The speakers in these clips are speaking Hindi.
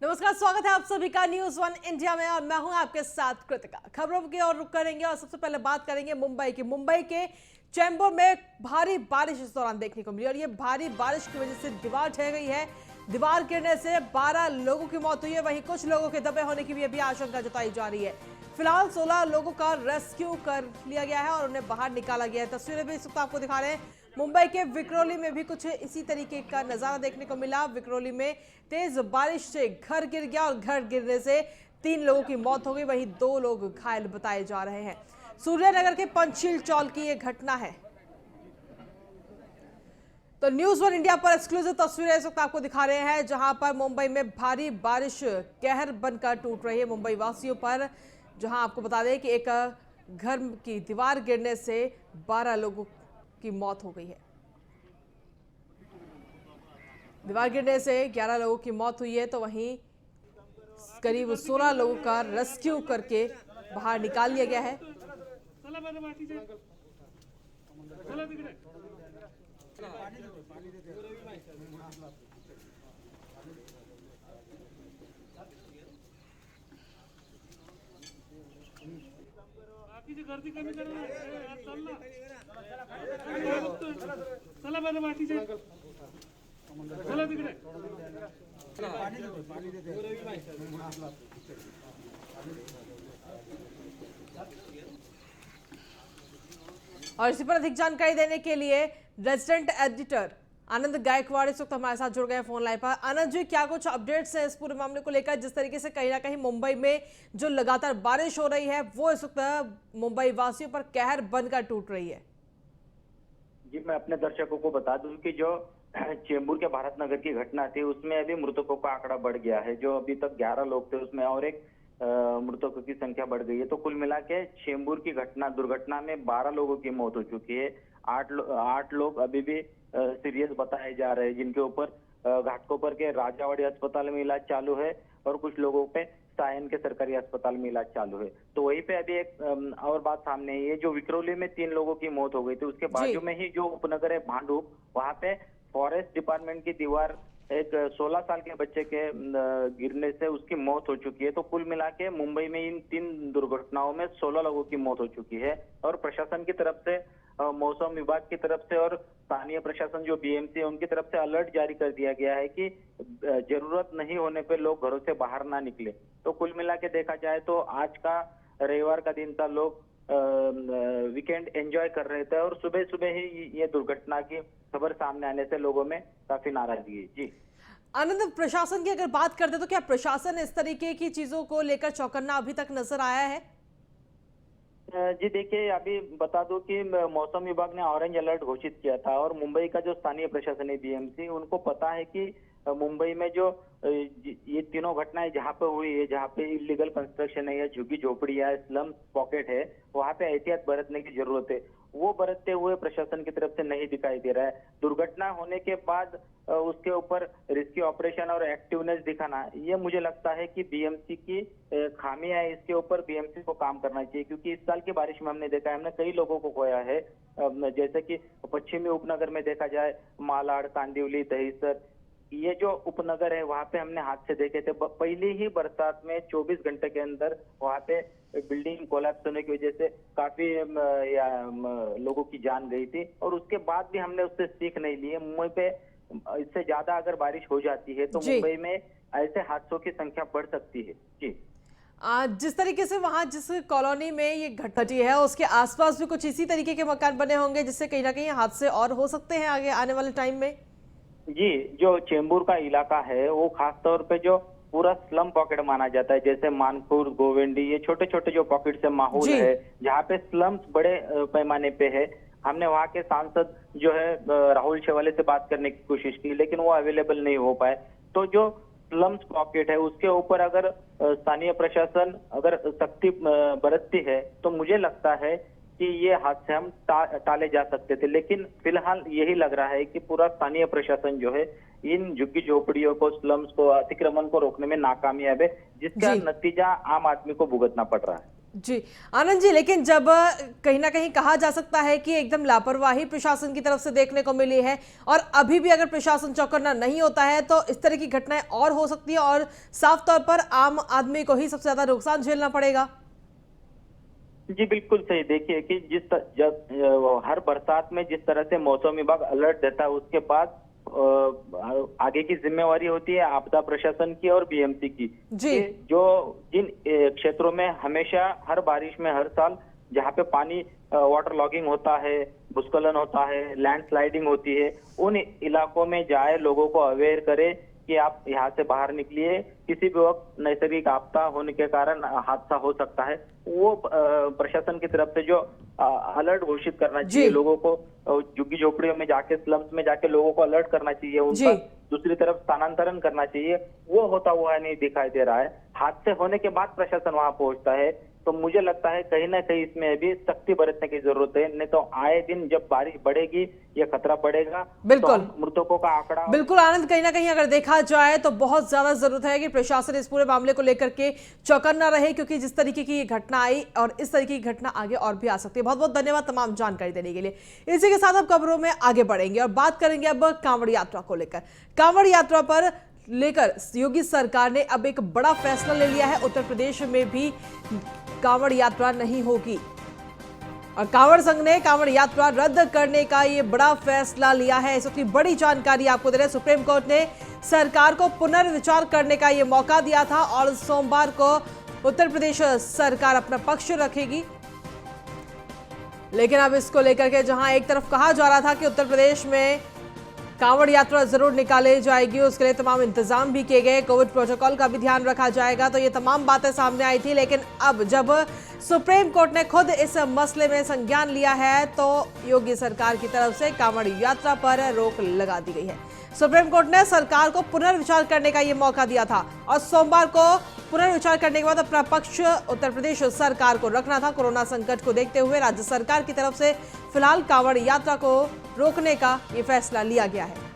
नमस्कार, स्वागत है आप सभी का न्यूज वन इंडिया में और मैं हूं आपके साथ कृतिका। खबरों की ओर रुख करेंगे और सबसे पहले बात करेंगे मुंबई की। मुंबई के चेंबूर में भारी बारिश इस दौरान देखने को मिली और ये भारी बारिश की वजह से दीवार ढह गई है। दीवार गिरने से 12 लोगों की मौत हुई है, वहीं कुछ लोगों के दबे होने की भी अभी आशंका जताई जा रही है। फिलहाल 16 लोगों का रेस्क्यू कर लिया गया है और उन्हें बाहर निकाला गया है। तस्वीरें भी इस वक्त आपको दिखा रहे हैं। मुंबई के विक्रोली में भी कुछ इसी तरीके का नजारा देखने को मिला। विक्रोली में तेज बारिश से घर गिर गया और घर गिरने से 3 लोगों की मौत हो गई, वहीं 2 लोग घायल बताए जा रहे हैं। सूर्यनगर के पंचशील चौल की यह घटना है। तो न्यूज वन इंडिया पर एक्सक्लूसिव तस्वीरें इस वक्त आपको दिखा रहे हैं, जहां पर मुंबई में भारी बारिश कहर बनकर टूट रही है मुंबई वासियों पर। जहां आपको बता दें कि एक घर की दीवार गिरने से 12 लोगों की मौत हो गई है। दीवार गिरने से 11 लोगों की मौत हुई है, तो वहीं करीब 16 लोगों का रेस्क्यू करके बाहर निकाल लिया गया है। गर्दी कमी करा चल ना चला बरं मातीचे चला तिकडे और इसी पर अधिक जानकारी देने के लिए रेजिडेंट एडिटर आनंद गायकवाड़ इस वक्त हमारे साथ जुड़ गए फोन लाइन पर। आनंद जी, क्या कुछ अपडेट्स है इस पूरे मामले को लेकर, जिस तरीके से कहीं ना कहीं मुंबई में जो लगातार बारिश हो रही है वो इस वक्त मुंबई वासियों पर कहर बनकर टूट रही है? जी, मैं अपने दर्शकों को बता दूं कि जो चेंबूर के भारत नगर की घटना थी उसमें अभी मृतकों का आंकड़ा बढ़ गया है। जो अभी तक 11 लोग थे उसमें और एक मृतकों की संख्या बढ़ गई है। तो कुल मिला के चेंबूर की दुर्घटना में 12 लोगों की मौत हो चुकी है। 8 लोग अभी भी सीरियस बताए जा रहे हैं, जिनके ऊपर घाटकोपर के राजावाड़ी अस्पताल में इलाज चालू है और कुछ लोगों पे सायन के सरकारी अस्पताल में इलाज चालू है। तो वहीं पे अभी एक और बात सामने आई है। जो विक्रोली में 3 लोगों की मौत हो गई थी, उसके बाजू में ही जो उपनगर है भांडुप, वहां पे फॉरेस्ट डिपार्टमेंट की दीवार एक 16 साल के बच्चे के गिरने से उसकी मौत हो चुकी है। तो कुल मिला के मुंबई में इन 3 दुर्घटनाओं में 16 लोगों की मौत हो चुकी है। और प्रशासन की तरफ से, मौसम विभाग की तरफ से और स्थानीय प्रशासन जो बीएमसी है उनकी तरफ से अलर्ट जारी कर दिया गया है कि जरूरत नहीं होने पे लोग घरों से बाहर ना निकले। तो कुल मिला के देखा जाए तो आज का रविवार का दिन था, लोग वीकेंड एंजॉय कर रहे थे और सुबह सुबह ही ये दुर्घटना की खबर सामने आने से लोगों में काफी नाराजगी है। जी आनंद, प्रशासन की अगर बात करते तो क्या प्रशासन इस तरीके की चीजों को लेकर चौकन्ना अभी तक नजर आया है? जी देखिए, अभी बता दूं कि मौसम विभाग ने ऑरेंज अलर्ट घोषित किया था और मुंबई का जो स्थानीय प्रशासन है बीएमसी, उनको पता है कि मुंबई में जो ये तीनों घटनाएं जहाँ पे हुई है, जहाँ पे इलीगल कंस्ट्रक्शन है या झुग्गी झोपड़ी है, स्लम पॉकेट है, वहाँ पे एहतियात बरतने की जरूरत है। वो बरतते हुए प्रशासन की तरफ से नहीं दिखाई दे रहा है। दुर्घटना होने के बाद उसके ऊपर रेस्क्यू ऑपरेशन और एक्टिवनेस दिखाना, ये मुझे लगता है कि बीएमसी की खामी है। इसके ऊपर बीएमसी को काम करना चाहिए, क्योंकि इस साल की बारिश में हमने देखा है, हमने कई लोगों को खोया है। जैसे कि पश्चिमी उपनगर में देखा जाए, मालाड, कांदिवली, दहिसर, ये जो उपनगर है वहाँ पे हमने हादसे देखे थे। पहली ही बरसात में 24 घंटे के अंदर वहाँ पे बिल्डिंग कोलैप्स होने की वजह से काफी लोगों की जान गई थी और उसके बाद भी हमने उससे सीख नहीं ली है। मुंबई पे इससे ज्यादा अगर बारिश हो जाती है तो मुंबई में ऐसे हादसों की संख्या बढ़ सकती है। जी, जिस तरीके से वहां जिस कॉलोनी में ये घटी है उसके आसपास भी कुछ इसी तरीके के मकान बने होंगे, जिससे कहीं ना कहीं हादसे और हो सकते हैं आगे आने वाले टाइम में। जी, जो चेंबूर का इलाका है वो खासतौर पे जो पूरा स्लम पॉकेट माना जाता है, जैसे मानपुर, गोविंडी, ये छोटे छोटे जो पॉकेट से माहौल है, जहाँ पे स्लम्स बड़े पैमाने पे है। हमने वहाँ के सांसद जो है राहुल शेवाले से बात करने की कोशिश की, लेकिन वो अवेलेबल नहीं हो पाए। तो जो स्लम्स पॉकेट है उसके ऊपर अगर स्थानीय प्रशासन अगर सख्ती बरतती है तो मुझे लगता है कि ये हादसे हम टाले जा सकते थे। लेकिन फिलहाल यही लग रहा है कि पूरा स्थानीय प्रशासन जो है इन झुग्गी झोपड़ियों को, स्लम्स को, अतिक्रमण को रोकने में नाकामयाब है, जिसका नतीजा आम आदमी को भुगतना पड़ रहा है। जी आनंद जी, लेकिन जब कहीं ना कहीं कहा जा सकता है कि एकदम लापरवाही प्रशासन की तरफ से देखने को मिली है और अभी भी अगर प्रशासन चौकन्ना नहीं होता है तो इस तरह की घटनाएं और हो सकती है और साफ तौर पर आम आदमी को ही सबसे ज्यादा नुकसान झेलना पड़ेगा। जी बिल्कुल सही। देखिए कि जब हर बरसात में जिस तरह से मौसम विभाग अलर्ट देता है, उसके बाद आगे की जिम्मेवारी होती है आपदा प्रशासन की और बीएमसी की। जी। जो जिन क्षेत्रों में हमेशा हर बारिश में हर साल जहाँ पे पानी वाटर लॉगिंग होता है, भूस्खलन होता है, लैंडस्लाइडिंग होती है, उन इलाकों में जाए, लोगों को अवेयर करे कि आप यहाँ से बाहर निकलिए, किसी भी वक्त नैसर्गिक आपदा होने के कारण हादसा हो सकता है। वो प्रशासन की तरफ से जो अलर्ट घोषित करना चाहिए, लोगों को झुग्गी झोपड़ियों में जाके, स्लम्स में जाके लोगों को अलर्ट करना चाहिए, उनका दूसरी तरफ स्थानांतरण करना चाहिए, वो होता हुआ नहीं दिखाई दे रहा है। हादसे होने के बाद प्रशासन वहां पहुंचता है, तो मुझे लगता है कहीं ना कहीं इसमें भी सख्ती बरतने की जरूरत है, नहीं तो आए दिन जब बारिश बढ़ेगी ये खतरा बढ़ेगा। बिल्कुल, तो मृतकों का आंकड़ा बिल्कुल आनंद, कहीं ना कहीं अगर देखा जाए तो बहुत ज्यादा जरूरत है कि प्रशासन इस पूरे मामले को लेकर के चौकन्ना रहे, क्योंकि जिस तरीके की ये घटना आई और इस तरीके की घटना आगे और भी आ सकती है। बहुत बहुत धन्यवाद तमाम जानकारी देने के लिए। इसी के साथ अब खबरों में आगे बढ़ेंगे और बात करेंगे अब कांवड़ यात्रा को लेकर। कांवड़ यात्रा पर लेकर योगी सरकार ने अब एक बड़ा फैसला ले लिया है। उत्तर प्रदेश में भी कांवड़ यात्रा नहीं होगी और कांवड़ संघ ने कांवड़ यात्रा रद्द करने का ये बड़ा फैसला लिया है। इस वक्त बड़ी जानकारी आपको दे रहे हैं। सुप्रीम कोर्ट ने सरकार को पुनर्विचार करने का ये मौका दिया था और सोमवार को उत्तर प्रदेश सरकार अपना पक्ष रखेगी। लेकिन अब इसको लेकर के जहां एक तरफ कहा जा रहा था कि उत्तर प्रदेश में कांवड़ यात्रा जरूर निकाली जाएगी, उसके लिए तमाम इंतजाम भी किए गए, कोविड प्रोटोकॉल का भी ध्यान रखा जाएगा, तो ये तमाम बातें सामने आई थी। लेकिन अब जब सुप्रीम कोर्ट ने खुद इस मसले में संज्ञान लिया है तो योगी सरकार की तरफ से कांवड़ यात्रा पर रोक लगा दी गई है। सुप्रीम कोर्ट ने सरकार को पुनर्विचार करने का ये मौका दिया था और सोमवार को पुनर्विचार करने के बाद अपना पक्ष उत्तर प्रदेश सरकार को रखना था। कोरोना संकट को देखते हुए राज्य सरकार की तरफ से फिलहाल कांवड़ यात्रा को रोकने का ये फैसला लिया गया है।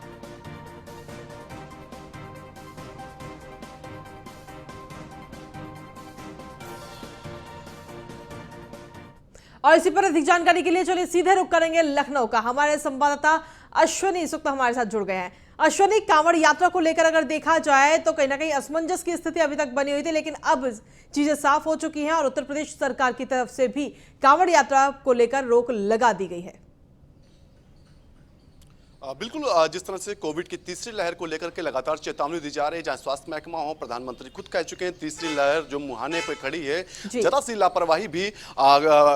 और इसी पर अधिक जानकारी के लिए चलिए सीधे रुख करेंगे लखनऊ का। हमारे संवाददाता अश्वनी इस वक्त हमारे साथ जुड़ गए हैं। अश्वनी, कांवड़ यात्रा को लेकर अगर देखा जाए तो कहीं ना कहीं असमंजस की स्थिति अभी तक बनी हुई थी, लेकिन अब चीजें साफ हो चुकी हैं और उत्तर प्रदेश सरकार की तरफ से भी कांवड़ यात्रा को लेकर रोक लगा दी गई है। बिल्कुल, जिस तरह से कोविड की तीसरी लहर को लेकर के लगातार चेतावनी दी जा रही है, जहां स्वास्थ्य महकमा हो, प्रधानमंत्री खुद कह चुके हैं तीसरी लहर जो मुहाने पे खड़ी है, जरा सी लापरवाही भी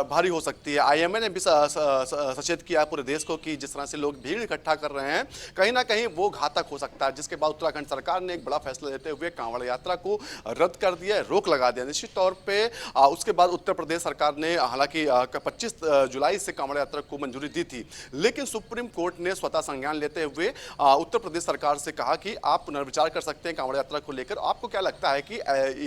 भारी हो सकती है। आईएमए ने भी सचेत किया पूरे देश को कि जिस तरह से लोग भीड़ इकट्ठा कर रहे हैं कहीं ना कहीं वो घातक हो सकता है, जिसके बाद उत्तराखंड सरकार ने एक बड़ा फैसला लेते हुए कांवड़ यात्रा को रद्द कर दिया, रोक लगा दिया। निश्चित तौर पर उसके बाद उत्तर प्रदेश सरकार ने हालांकि 25 जुलाई से कांवड़ यात्रा को मंजूरी दी थी, लेकिन सुप्रीम कोर्ट ने स्वतः संज्ञान लेते हुए उत्तर प्रदेश सरकार से कहा कि आप पुनर्विचार कर सकते हैं कांवड़ यात्रा को लेकर। आपको क्या लगता है कि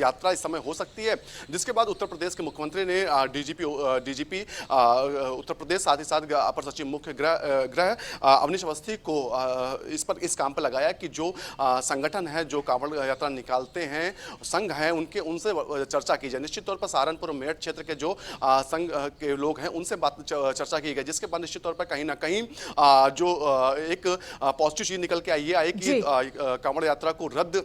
यात्रा इस समय हो सकती है? जिसके बाद उत्तर प्रदेश के मुख्यमंत्री ने डीजीपी उत्तर प्रदेश, साथ ही साथ अपर सचिव मुख्य गृह अवनीश अवस्थी को इस काम पर लगाया कि जो संगठन है जो कांवड़ यात्रा निकालते हैं, संघ हैं, उनसे चर्चा की जाए। निश्चित तौर पर सहारनपुर और मेरठ क्षेत्र के जो संघ के लोग हैं उनसे चर्चा की गई, जिसके बाद निश्चित तौर पर कहीं ना कहीं जो एक पॉजिटिव चीज निकल के ये आए कि कांवड़ यात्रा को रद्द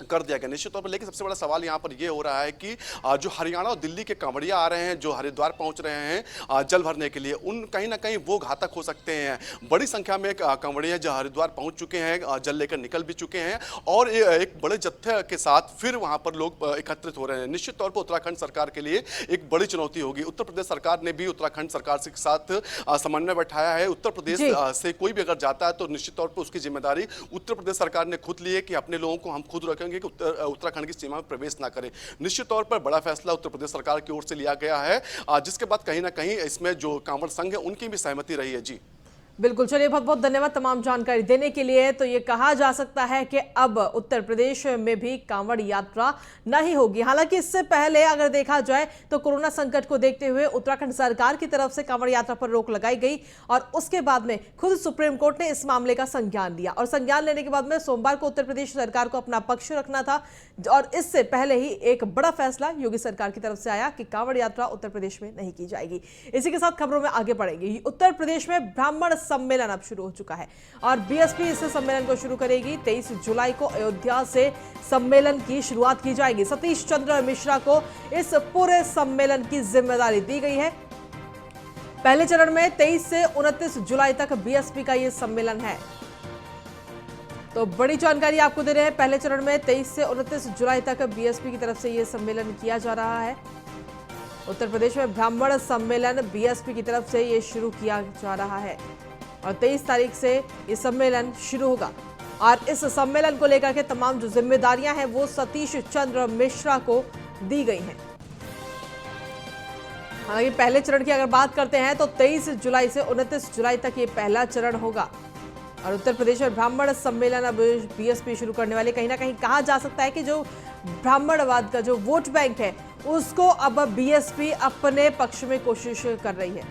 कर दिया गया निश्चित तौर पर। लेकिन सबसे बड़ा सवाल यहाँ पर यह हो रहा है कि जो हरियाणा और दिल्ली के कांवड़िया आ रहे हैं, जो हरिद्वार पहुंच रहे हैं जल भरने के लिए, उन कहीं ना कहीं वो घातक हो सकते हैं। बड़ी संख्या में कांवड़िया जो हरिद्वार पहुंच चुके हैं, जल लेकर निकल भी चुके हैं और एक बड़े जत्थे के साथ फिर वहां पर लोग एकत्रित हो रहे हैं। निश्चित तौर पर उत्तराखंड सरकार के लिए एक बड़ी चुनौती होगी। उत्तर प्रदेश सरकार ने भी उत्तराखंड सरकार के साथ समन्वय बैठाया है। उत्तर प्रदेश से कोई भी अगर जाता है तो निश्चित तौर पर उसकी जिम्मेदारी उत्तर प्रदेश सरकार ने खुद ली है कि अपने लोगों को हम खुद रखें कि उत्तराखंड की सीमा में प्रवेश ना करें। निश्चित तौर पर बड़ा फैसला उत्तर प्रदेश सरकार की ओर से लिया गया है, जिसके बाद कहीं ना कहीं इसमें जो कांवड़ संघ है उनकी भी सहमति रही है। जी बिल्कुल, चलिए बहुत बहुत धन्यवाद तमाम जानकारी देने के लिए। तो ये कहा जा सकता है कि अब उत्तर प्रदेश में भी कांवड़ यात्रा नहीं होगी। हालांकि इससे पहले अगर देखा जाए तो कोरोना संकट को देखते हुए उत्तराखंड सरकार की तरफ से कांवड़ यात्रा पर रोक लगाई गई और उसके बाद में खुद सुप्रीम कोर्ट ने इस मामले का संज्ञान लिया और संज्ञान लेने के बाद में सोमवार को उत्तर प्रदेश सरकार को अपना पक्ष रखना था और इससे पहले ही एक बड़ा फैसला योगी सरकार की तरफ से आया कि कांवड़ यात्रा उत्तर प्रदेश में नहीं की जाएगी। इसी के साथ खबरों में आगे बढ़ेंगे। उत्तर प्रदेश में ब्राह्मण सम्मेलन अब शुरू हो चुका है और बीएसपी इस सम्मेलन को शुरू करेगी। 23 जुलाई को अयोध्या से सम्मेलन की शुरुआत की जाएगी। सतीश चंद्र मिश्रा को इस पूरे सम्मेलन की जिम्मेदारी दी गई है। पहले चरण में 23 से 29 जुलाई तक बीएसपी का यह सम्मेलन है। तो बड़ी जानकारी आपको दे रहे हैं, पहले चरण में 23 से 29 जुलाई तक बीएसपी की तरफ से यह सम्मेलन किया जा रहा है। उत्तर प्रदेश में ब्राह्मण सम्मेलन बीएसपी की तरफ से ये शुरू किया जा रहा है और 23 तारीख से ये सम्मेलन शुरू होगा और इस सम्मेलन को लेकर के तमाम जो जिम्मेदारियां हैं वो सतीश चंद्र मिश्रा को दी गई हैं। हालांकि पहले चरण की अगर बात करते हैं तो 23 जुलाई से 29 जुलाई तक ये पहला चरण होगा और उत्तर प्रदेश में ब्राह्मण सम्मेलन अब बीएसपी शुरू करने वाले। कहीं ना कहीं कहा जा सकता है कि जो ब्राह्मणवाद का जो वोट बैंक है उसको अब बीएसपी अपने पक्ष में कोशिश कर रही है।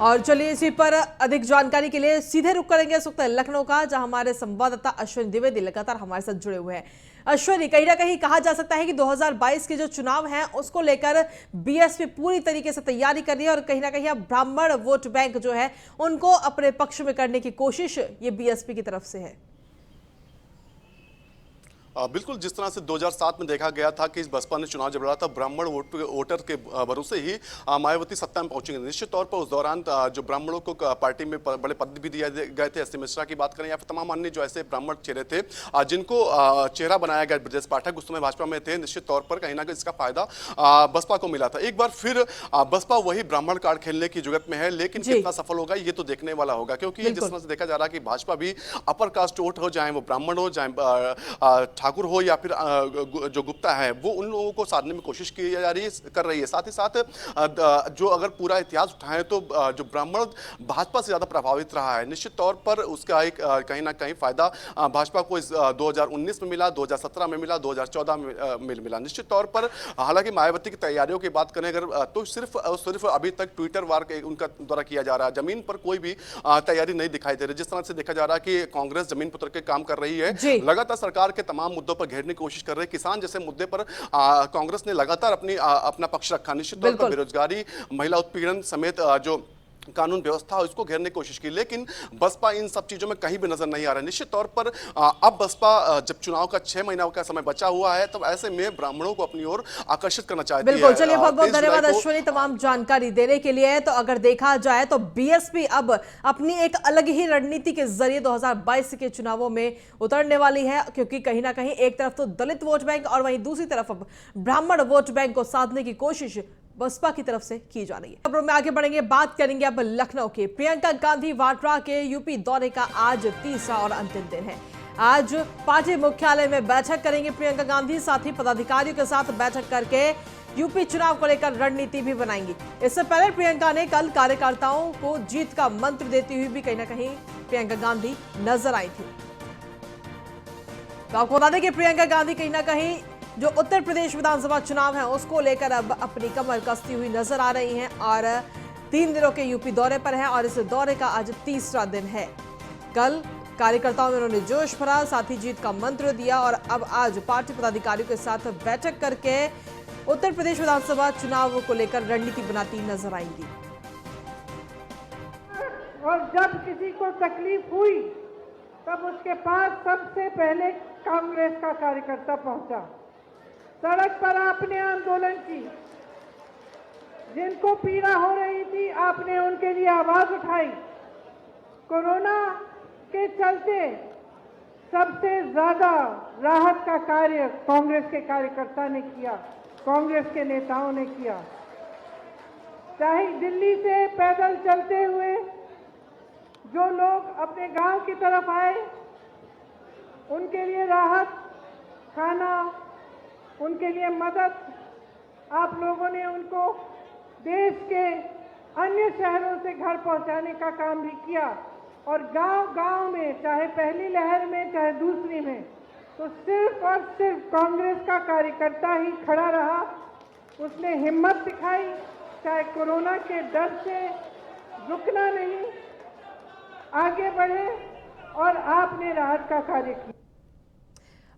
और चलिए इसी पर अधिक जानकारी के लिए सीधे रुख करेंगे इस वक्त लखनऊ का, जहां हमारे संवाददाता अश्विनी द्विवेदी लगातार हमारे साथ जुड़े हुए हैं। अश्विनी, कहीं ना कहीं कहा जा सकता है कि 2022 के जो चुनाव हैं उसको लेकर बीएसपी पूरी तरीके से तैयारी कर रही है और कहीं ना कहीं अब ब्राह्मण वोट बैंक जो है उनको अपने पक्ष में करने की कोशिश ये बीएसपी की तरफ से है। बिल्कुल, जिस तरह से 2007 में देखा गया था कि इस बसपा ने चुनाव जब लड़ा था ब्राह्मण वोटर के भरोसे ही मायावती सत्ता में पहुंचेंगे। निश्चित तौर पर उस दौरान जो ब्राह्मणों को पार्टी में बड़े पद भी दिए गए थे। एस मिश्रा की बात करें या फिर तमाम अन्य जो ऐसे ब्राह्मण चेहरे थे जिनको चेहरा बनाया गया, ब्रजेश पाठक उस समय भाजपा में थे। निश्चित तौर पर कहीं ना कहीं इसका फायदा बसपा को मिला था। एक बार फिर बसपा वही ब्राह्मण कार्ड खेलने की जुगत में है, लेकिन कितना सफल होगा ये तो देखने वाला होगा, क्योंकि जिस तरह से देखा जा रहा है कि भाजपा भी अपर कास्ट वोट हो, चाहे वो ब्राह्मण हो, चाहे ठाकुर हो या फिर जो गुप्ता है, वो उन लोगों को साधने में कोशिश की जा रही है, कर रही है। साथ ही साथ जो अगर पूरा इतिहास उठाएं तो जो ब्राह्मण भाजपा से ज्यादा प्रभावित रहा है, निश्चित तौर पर उसका एक कहीं ना कहीं फायदा भाजपा को इस 2019 में मिला, 2017 में मिला, 2014 में मिला। निश्चित तौर पर हालांकि मायावती की तैयारियों की बात करें अगर तो सिर्फ अभी तक ट्विटर वार उनका द्वारा किया जा रहा है, जमीन पर कोई भी तैयारी नहीं दिखाई दे रही। जिस तरह से देखा जा रहा है कि कांग्रेस जमीन पर के काम कर रही है, लगातार सरकार के तमाम मुद्दों पर घेरने की कोशिश कर रहे हैं। किसान जैसे मुद्दे पर कांग्रेस ने लगातार अपना पक्ष रखा। निश्चित तौर पर बेरोजगारी, महिला उत्पीड़न समेत जो कानून व्यवस्था उसको घेरने की कोशिश की, लेकिन बसपा इन सब चीजों में कहीं भी नजर नहीं आ रहा है। निश्चित तौर पर अब बसपा जब चुनाव का 6 महीना का समय बचा हुआ है, तब ऐसे में ब्राह्मणों को अपनी ओर आकर्षित करना चाहती है। बिल्कुल, चलिए बहुत बहुत धन्यवाद अश्विनी तमाम जानकारी देने के लिए। तो अगर देखा जाए तो बीएसपी अब अपनी एक अलग ही रणनीति के जरिए 2022 के चुनावों में उतरने वाली है, क्योंकि कहीं ना कहीं एक तरफ तो दलित वोट बैंक और वहीं दूसरी तरफ अब ब्राह्मण वोट बैंक को साधने की कोशिश बसपा की तरफ से की जा रही है। खबरों में आगे बढ़ेंगे, बात करेंगे अब लखनऊ के। प्रियंका गांधी वाड्रा के यूपी दौरे का आज तीसरा और अंतिम दिन है। आज पार्टी मुख्यालय में बैठक करेंगे प्रियंका गांधी, साथ ही पदाधिकारियों के साथ बैठक करके यूपी चुनाव को लेकर रणनीति भी बनाएंगी। इससे पहले प्रियंका ने कल कार्यकर्ताओं को जीत का मंत्र देती हुई भी कहीं ना कहीं प्रियंका गांधी नजर आई थी। तो आपको बता दें कि प्रियंका गांधी कहीं ना कहीं जो उत्तर प्रदेश विधानसभा चुनाव है उसको लेकर अब अपनी कमर कसती हुई नजर आ रही हैं और 3 दिनों के यूपी दौरे पर हैं और इस दौरे का आज तीसरा दिन है। कल कार्यकर्ताओं में उन्होंने जोश भरा, साथ ही जीत का मंत्र दिया और अब आज पार्टी पदाधिकारियों के साथ बैठक करके उत्तर प्रदेश विधानसभा चुनाव को लेकर रणनीति बनाती नजर आएंगी। और जब किसी को तकलीफ हुई तब उसके पास सबसे पहले कांग्रेस का कार्यकर्ता पहुंचा, सड़क पर आपने आंदोलन की, जिनको पीड़ा हो रही थी आपने उनके लिए आवाज उठाई। कोरोना के चलते सबसे ज्यादा राहत का कार्य कांग्रेस के कार्यकर्ता ने किया, कांग्रेस के नेताओं ने किया। चाहे दिल्ली से पैदल चलते हुए जो लोग अपने गांव की तरफ आए उनके लिए राहत, खाना, उनके लिए मदद, आप लोगों ने उनको देश के अन्य शहरों से घर पहुंचाने का काम भी किया और गांव-गांव में, चाहे पहली लहर में चाहे दूसरी में, तो सिर्फ और सिर्फ कांग्रेस का कार्यकर्ता ही खड़ा रहा। उसने हिम्मत दिखाई, चाहे कोरोना के डर से रुकना नहीं, आगे बढ़े और आपने राहत का कार्य किया।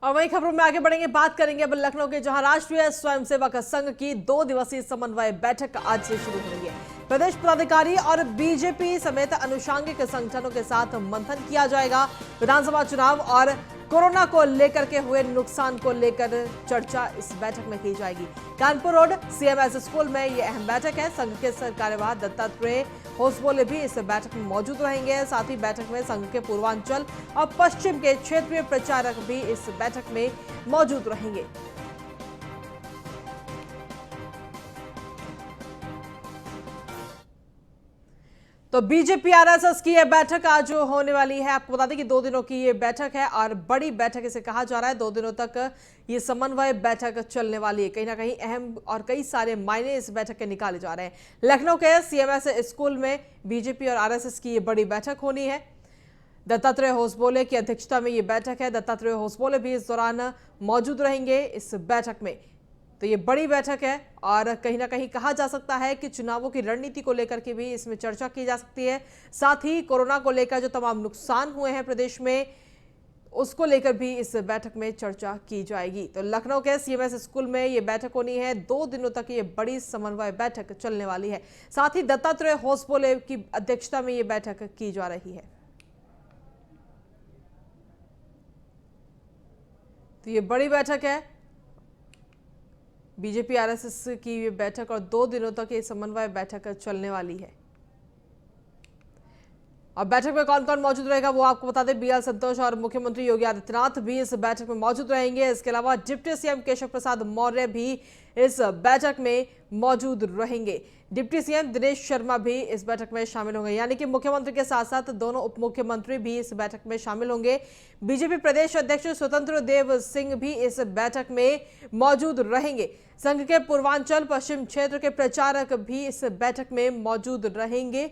और वही खबरों में आगे बढ़ेंगे, बात करेंगे अब लखनऊ के, जहां राष्ट्रीय स्वयंसेवक संघ की 2 दिवसीय समन्वय बैठक आज से शुरू हो रही है। प्रदेश पदाधिकारी और बीजेपी समेत अनुषंगिक संगठनों के साथ मंथन किया जाएगा। विधानसभा चुनाव और कोरोना को लेकर के हुए नुकसान को लेकर चर्चा इस बैठक में की जाएगी। कानपुर रोड सीएमएस स्कूल में यह अहम बैठक है। संघ के कार्यवाह दत्तात्रेय होसबोले भी इस बैठक में मौजूद रहेंगे। साथ ही बैठक में संघ के पूर्वांचल और पश्चिम के क्षेत्रीय प्रचारक भी इस बैठक में मौजूद रहेंगे। तो बीजेपी आरएसएस की यह बैठक आज होने वाली है। आपको बता दें कि 2 दिनों की ये बैठक है और बड़ी बैठक इसे कहा जा रहा है। 2 दिनों तक ये समन्वय बैठक चलने वाली है। कहीं ना कहीं अहम और कई सारे मायने इस बैठक के निकाले जा रहे हैं। लखनऊ के सीएमएस स्कूल में बीजेपी और आरएसएस की ये बड़ी बैठक होनी है। दत्तात्रेय होसबोले की अध्यक्षता में ये बैठक है। दत्तात्रेय होसबोले भी इस दौरान मौजूद रहेंगे इस बैठक में। तो ये बड़ी बैठक है और कहीं ना कहीं कहा जा सकता है कि चुनावों की रणनीति को लेकर के भी इसमें चर्चा की जा सकती है। साथ ही कोरोना को लेकर जो तमाम नुकसान हुए हैं प्रदेश में, उसको लेकर भी इस बैठक में चर्चा की जाएगी। तो लखनऊ के सीएमएस स्कूल में ये बैठक होनी है। 2 दिनों तक ये बड़ी समन्वय बैठक चलने वाली है। साथ ही दत्तात्रेय होसबोले की अध्यक्षता में ये बैठक की जा रही है। तो ये बड़ी बैठक है बीजेपी आरएसएस की ये बैठक और 2 दिनों तक ये समन्वय बैठक चलने वाली है। और बैठक में कौन कौन मौजूद रहेगा वो आपको बता दें। बीएल संतोष और मुख्यमंत्री योगी आदित्यनाथ भी इस बैठक में मौजूद रहेंगे। इसके अलावा डिप्टी सीएम केशव प्रसाद मौर्य भी इस बैठक में मौजूद रहेंगे। डिप्टी सीएम दिनेश शर्मा भी इस बैठक में शामिल होंगे, यानी कि मुख्यमंत्री के साथ साथ दोनों उप मुख्यमंत्री भी इस बैठक में शामिल होंगे। बीजेपी प्रदेश अध्यक्ष स्वतंत्र देव सिंह भी इस बैठक में मौजूद रहेंगे। संघ के पूर्वांचल पश्चिम क्षेत्र के प्रचारक भी इस बैठक में मौजूद रहेंगे।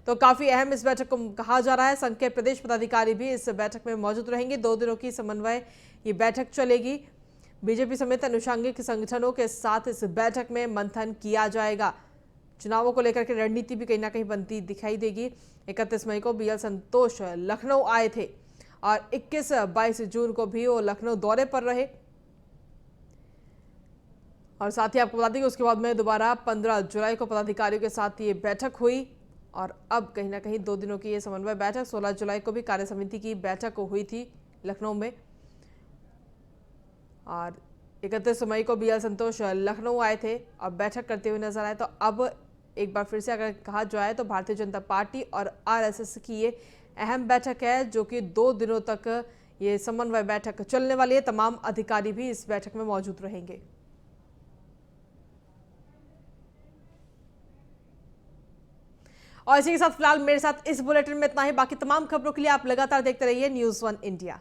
तो काफी अहम इस बैठक को कहा जा रहा है। संघ के प्रदेश पदाधिकारी भी इस बैठक में मौजूद रहेंगे। 2 दिनों की समन्वय ये बैठक चलेगी। बीजेपी समेत अनुषंगिक संगठनों के साथ इस बैठक में मंथन किया जाएगा। चुनावों को लेकर के रणनीति भी कहीं ना कहीं बनती दिखाई देगी। 31 मई को बीएल संतोष लखनऊ आए थे और 21-22 जून को भी वो लखनऊ दौरे पर रहे। और साथ ही आपको बता दें कि उसके बाद में दोबारा 15 जुलाई को पदाधिकारियों के साथ ये बैठक हुई और अब कहीं ना कहीं 2 दिनों की ये समन्वय बैठक, 16 जुलाई को भी कार्य समिति की बैठक हुई थी लखनऊ में और 31 मई को बीएल संतोष लखनऊ आए थे और बैठक करते हुए नजर आए। तो अब एक बार फिर से अगर कहा जाए तो भारतीय जनता पार्टी और आरएसएस की ये अहम बैठक है जो कि 2 दिनों तक ये समन्वय बैठक चलने वाली है। तमाम अधिकारी भी इस बैठक में मौजूद रहेंगे। और इसी के साथ फिलहाल मेरे साथ इस बुलेटिन में इतना ही। बाकी तमाम खबरों के लिए आप लगातार देखते रहिए न्यूज़ 1 इंडिया।